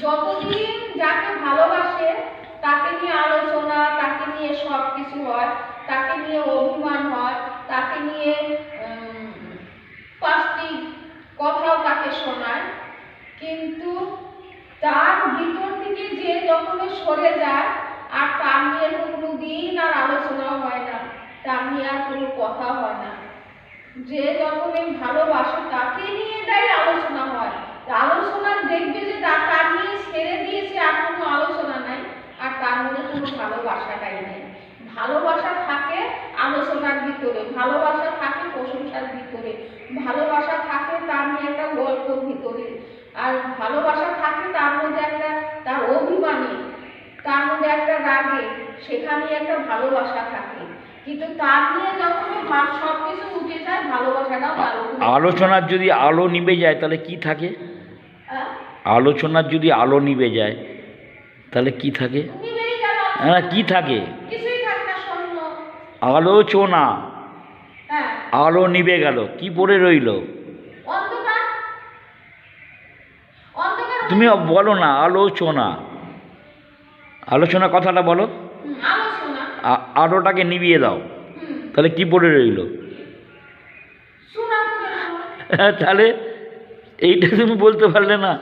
যতদিন যাকে ভালোবাসে তাকে নিয়ে আলোচনা, তাকে নিয়ে সব কিছু হয়, তাকে নিয়ে অভিমান হয়, তাকে নিয়ে পাঁচটি কথাও তাকে শোনায়, কিন্তু তার ভিতর থেকে যে যখন সরে যায় আর তার নিয়ে কোনো দিন আর আলোচনা হয় না, তার নিয়ে আর কোনো কথা হয় না। যে যখন ভালোবাসে তাকে নিয়ে এটাই আলোচনা হয়। আলোচনা দেখবে যে তার নিয়ে ছেড়ে দিয়েছে আর কোনো আলোচনা নাই, আর তার মধ্যে কোনো ভালোবাসাটাই নেই। ভালোবাসা থাকে আলোচনার ভিতরে, ভালোবাসা থাকে প্রশংসার ভিতরে, ভালোবাসা থাকে তার নিয়ে একটা গল্পর ভিতরে, আর ভালোবাসা থাকে তার মধ্যে একটা তার অভিমানী, তার মধ্যে একটা রাগে, সেখানে একটা ভালোবাসা থাকে। কিন্তু তার নিয়ে যখন সব কিছু উঠে যায়, ভালোবাসাটাও আলোচনার যদি আলো নিভে যায় তাহলে কি থাকে? আলোচনার যদি আলো নিভে যায় তাহলে কি থাকে? হ্যাঁ, কি থাকে? আলোচনা, আলো নিভে গেল, কি পড়ে রইল? তুমি বলো না, আলোচনা, আলোচনা কথাটা বলো। আলোটাকে নিভিয়ে দাও, তাহলে কি পড়ে রইল? তাহলে এইটা তুমি বলতে পারলে না?